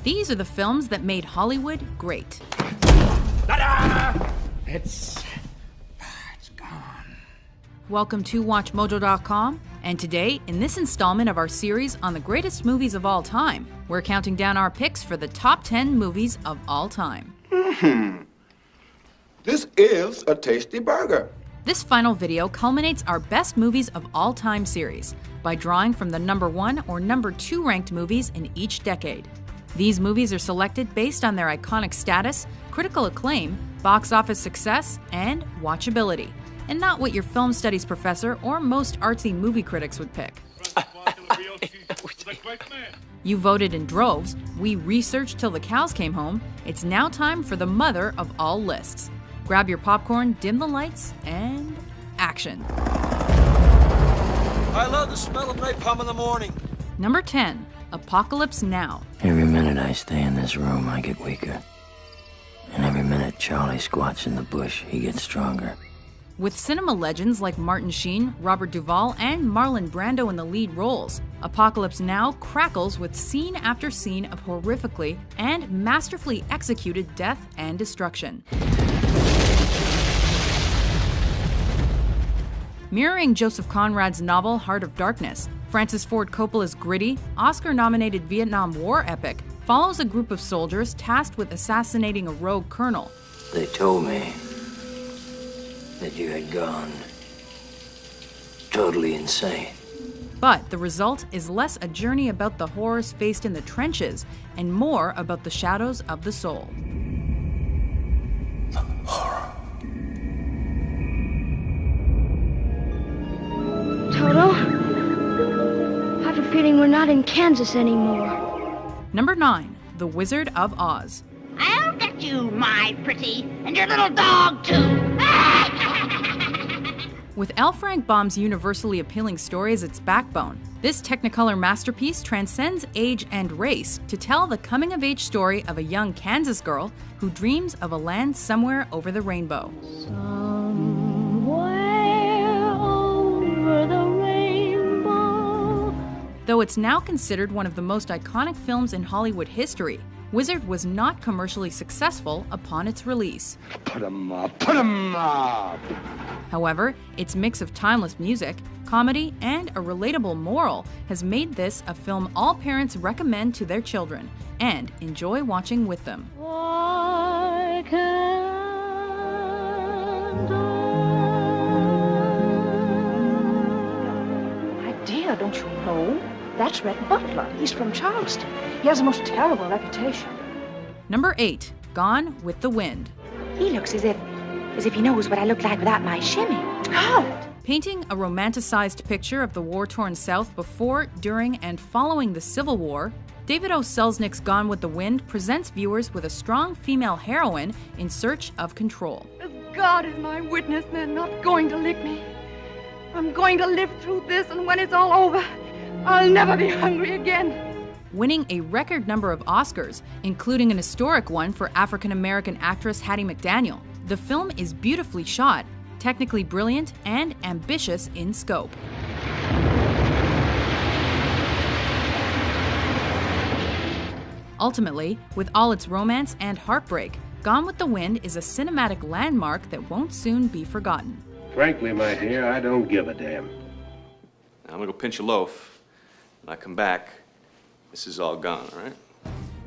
These are the films that made Hollywood great. Ta-da! It's gone. Welcome to WatchMojo.com, and today, in this installment of our series on the greatest movies of all time, we're counting down our picks for the top 10 movies of all time. This is a tasty burger. This final video culminates our best movies of all time series by drawing from the number 1 or number 2 ranked movies in each decade. These movies are selected based on their iconic status, critical acclaim, box office success, and watchability, and not what your film studies professor or most artsy movie critics would pick. You voted in droves, we researched till the cows came home. It's now time for the mother of all lists. Grab your popcorn, dim the lights, and action. I love the smell of napalm in the morning. Number 10, Apocalypse Now. Every minute I stay in this room, I get weaker. And every minute Charlie squats in the bush, he gets stronger. With cinema legends like Martin Sheen, Robert Duvall, and Marlon Brando in the lead roles, Apocalypse Now crackles with scene after scene of horrifically and masterfully executed death and destruction. Mirroring Joseph Conrad's novel Heart of Darkness, Francis Ford Coppola's gritty, Oscar-nominated Vietnam War epic follows a group of soldiers tasked with assassinating a rogue colonel. They told me that you had gone totally insane. But the result is less a journey about the horrors faced in the trenches and more about the shadows of the soul. The horror. Toto, I have a feeling we're not in Kansas anymore. Number 9, The Wizard of Oz. I'll get you, my pretty, and your little dog, too. With L. Frank Baum's universally appealing story as its backbone, this Technicolor masterpiece transcends age and race to tell the coming-of-age story of a young Kansas girl who dreams of a land somewhere over the rainbow. Somewhere over the rainbow. Though it's now considered one of the most iconic films in Hollywood history, Wizard was not commercially successful upon its release. Put 'em up, put 'em up. However, its mix of timeless music, comedy, and a relatable moral has made this a film all parents recommend to their children and enjoy watching with them. Why can't My dear, don't you know? That's Rhett Butler. He's from Charleston. He has a most terrible reputation. Number 8, Gone with the Wind. He looks as if he knows what I look like without my shimmy. How? Painting a romanticized picture of the war-torn South before, during, and following the Civil War, David O. Selznick's Gone with the Wind presents viewers with a strong female heroine in search of control. As God is my witness, they're not going to lick me. I'm going to live through this, and when it's all over, I'll never be hungry again. Winning a record number of Oscars, including an historic one for African-American actress Hattie McDaniel, the film is beautifully shot, technically brilliant, and ambitious in scope. Ultimately, with all its romance and heartbreak, Gone with the Wind is a cinematic landmark that won't soon be forgotten. Frankly, my dear, I don't give a damn. I'm gonna go pinch a loaf. When I come back, this is all gone, all right?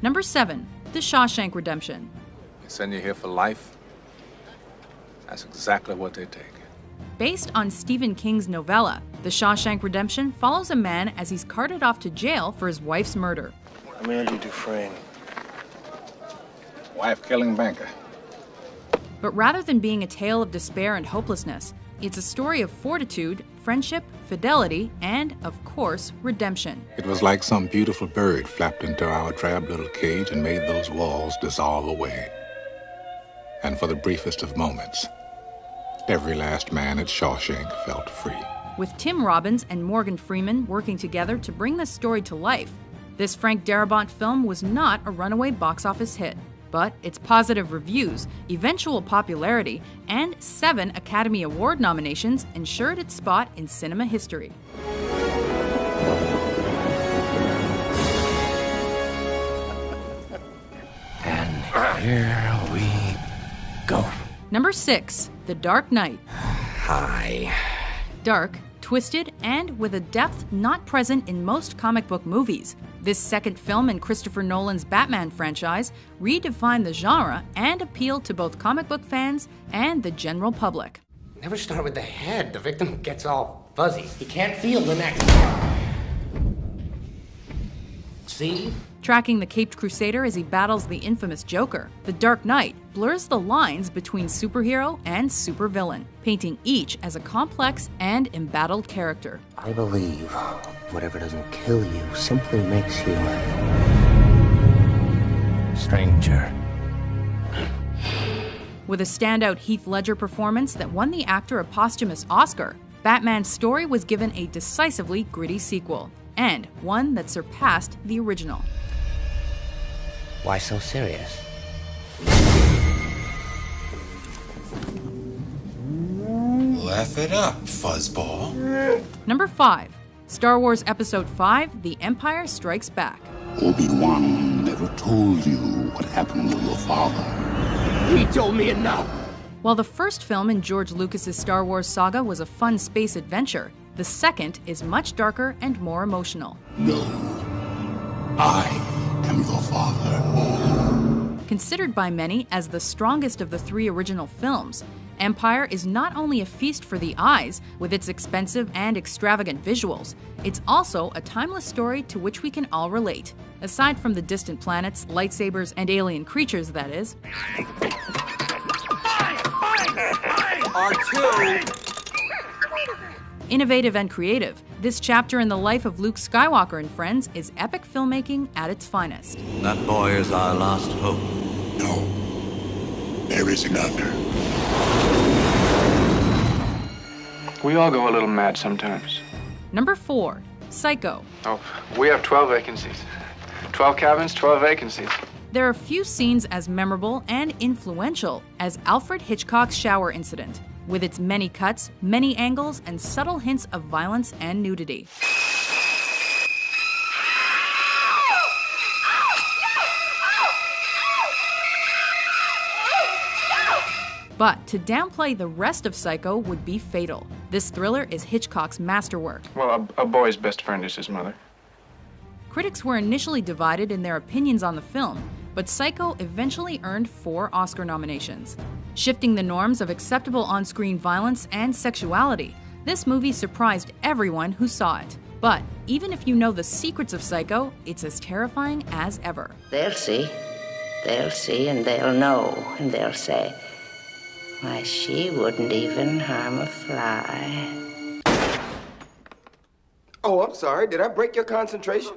Number 7, The Shawshank Redemption. They send you here for life? That's exactly what they take. Based on Stephen King's novella, The Shawshank Redemption follows a man as he's carted off to jail for his wife's murder. I'm Andy Dufresne. Wife-killing banker. But rather than being a tale of despair and hopelessness, it's a story of fortitude, friendship, fidelity, and, of course, redemption. It was like some beautiful bird flapped into our drab little cage and made those walls dissolve away. And for the briefest of moments, every last man at Shawshank felt free. With Tim Robbins and Morgan Freeman working together to bring this story to life, this Frank Darabont film was not a runaway box office hit. But its positive reviews, eventual popularity, and 7 Academy Award nominations ensured its spot in cinema history. And here we go. Number 6, The Dark Knight. Hi. Dark, twisted, and with a depth not present in most comic book movies. This second film in Christopher Nolan's Batman franchise redefined the genre and appealed to both comic book fans and the general public. Never start with the head. The victim gets all fuzzy. He can't feel the neck. See? Tracking the Caped Crusader as he battles the infamous Joker, The Dark Knight blurs the lines between superhero and supervillain, painting each as a complex and embattled character. I believe whatever doesn't kill you simply makes you stranger. With a standout Heath Ledger performance that won the actor a posthumous Oscar, Batman's story was given a decisively gritty sequel, and one that surpassed the original. Why so serious? Laugh it up, fuzzball. Number 5, Star Wars Episode V: The Empire Strikes Back. Obi-Wan never told you what happened to your father. He told me enough. While the first film in George Lucas's Star Wars saga was a fun space adventure, the second is much darker and more emotional. No, I am your father. Considered by many as the strongest of the 3 original films, Empire is not only a feast for the eyes with its expensive and extravagant visuals, it's also a timeless story to which we can all relate. Aside from the distant planets, lightsabers, and alien creatures, that is. R2! Innovative and creative, this chapter in the life of Luke Skywalker and friends is epic filmmaking at its finest. That boy is our last hope. No, there is another. We all go a little mad sometimes. Number 4, Psycho. Oh, we have 12 vacancies. 12 cabins, 12 vacancies. There are few scenes as memorable and influential as Alfred Hitchcock's shower incident, with its many cuts, many angles, and subtle hints of violence and nudity. But to downplay the rest of Psycho would be fatal. This thriller is Hitchcock's masterwork. Well, a boy's best friend is his mother. Critics were initially divided in their opinions on the film, but Psycho eventually earned 4 Oscar nominations. Shifting the norms of acceptable on-screen violence and sexuality, this movie surprised everyone who saw it. But even if you know the secrets of Psycho, it's as terrifying as ever. They'll see, and they'll know, and they'll say, why, she wouldn't even harm a fly. Oh, I'm sorry. Did I break your concentration?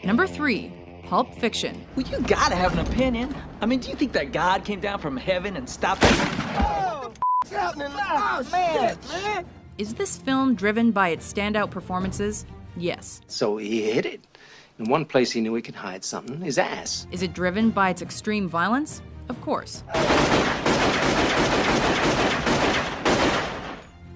Number 3, Pulp Fiction. Well, you gotta have an opinion. I mean, do you think that God came down from heaven and stopped it? Oh, what's happening? Oh, man. Is this film driven by its standout performances? Yes. So he hid it. In one place he knew he could hide something, his ass. Is it driven by its extreme violence? Of course.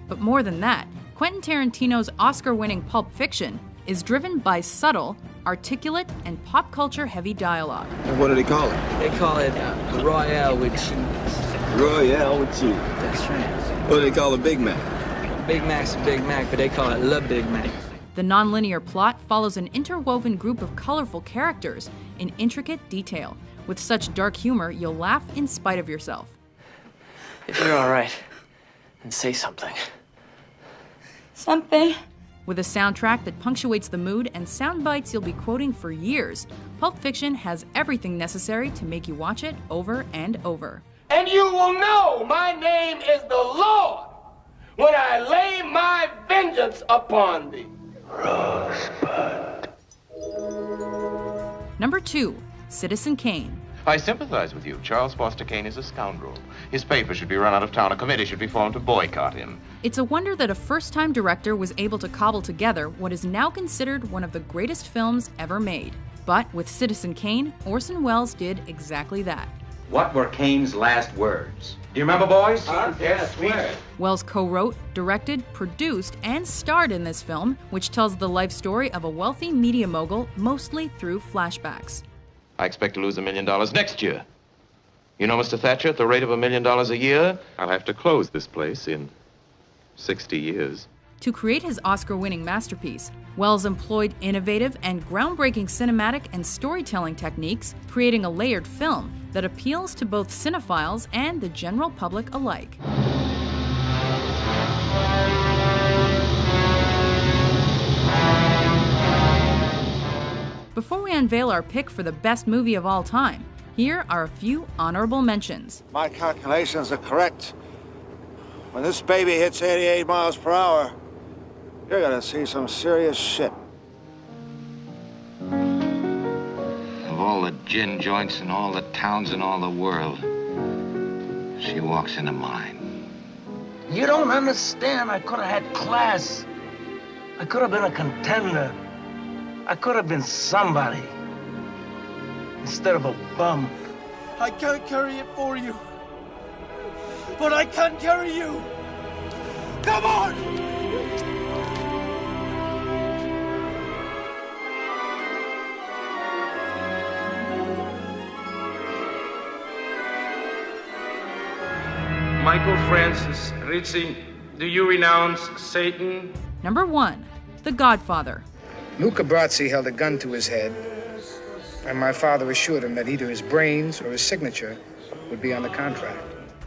But more than that, Quentin Tarantino's Oscar-winning Pulp Fiction is driven by subtle, articulate, and pop culture-heavy dialogue. And what do they call it? They call it Royale with cheese. Royale with cheese. That's right. What do they call a Big Mac? Big Mac's a Big Mac, but they call it Le Big Mac. The nonlinear plot follows an interwoven group of colorful characters in intricate detail. With such dark humor, you'll laugh in spite of yourself. If you're all right, then say something. Something. With a soundtrack that punctuates the mood and sound bites you'll be quoting for years, Pulp Fiction has everything necessary to make you watch it over and over. And you will know my name is the Lord when I lay my vengeance upon thee. Rosebud. Number 2, Citizen Kane. I sympathize with you. Charles Foster Kane is a scoundrel. His paper should be run out of town. A committee should be formed to boycott him. It's a wonder that a first-time director was able to cobble together what is now considered one of the greatest films ever made. But with Citizen Kane, Orson Welles did exactly that. What were Kane's last words? Do you remember, boys? Yes, we did. Wells co-wrote, directed, produced, and starred in this film, which tells the life story of a wealthy media mogul, mostly through flashbacks. I expect to lose $1 million next year. You know, Mr. Thatcher, at the rate of $1 million a year, I'll have to close this place in 60 years. To create his Oscar-winning masterpiece, Wells employed innovative and groundbreaking cinematic and storytelling techniques, creating a layered film that appeals to both cinephiles and the general public alike. Before we unveil our pick for the best movie of all time, here are a few honorable mentions. My calculations are correct. When this baby hits 88 miles per hour, you're gonna see some serious shit. of all the gin joints in all the towns in all the world, she walks into mine. You don't understand. I could have had class. I could have been a contender. I could have been somebody instead of a bum. I can't carry it for you, but I can carry you. Come on! Michael Francis Rizzi, do you renounce Satan? Number 1, The Godfather. Luca Brasi held a gun to his head, and my father assured him that either his brains or his signature would be on the contract.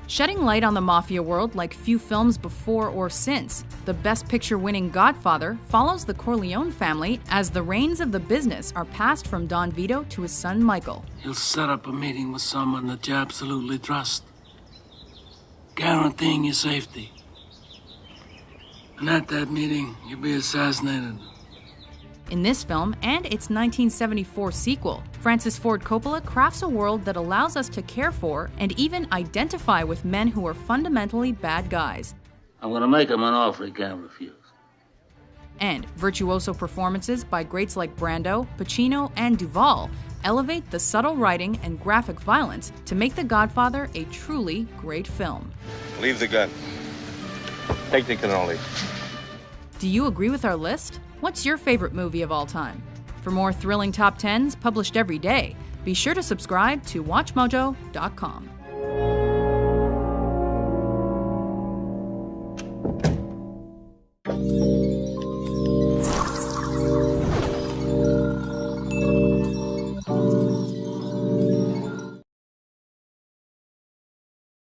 Shedding light on the mafia world like few films before or since, the Best Picture-winning Godfather follows the Corleone family as the reins of the business are passed from Don Vito to his son Michael. You'll set up a meeting with someone that you absolutely trust, guaranteeing your safety. And at that meeting, you'll be assassinated. In this film, and its 1974 sequel, Francis Ford Coppola crafts a world that allows us to care for and even identify with men who are fundamentally bad guys. I'm gonna make him an offer he can't refuse. And virtuoso performances by greats like Brando, Pacino, and Duvall elevate the subtle writing and graphic violence to make The Godfather a truly great film. Leave the gun. Take the cannoli. Do you agree with our list? What's your favorite movie of all time? For more thrilling top 10s published every day, be sure to subscribe to WatchMojo.com.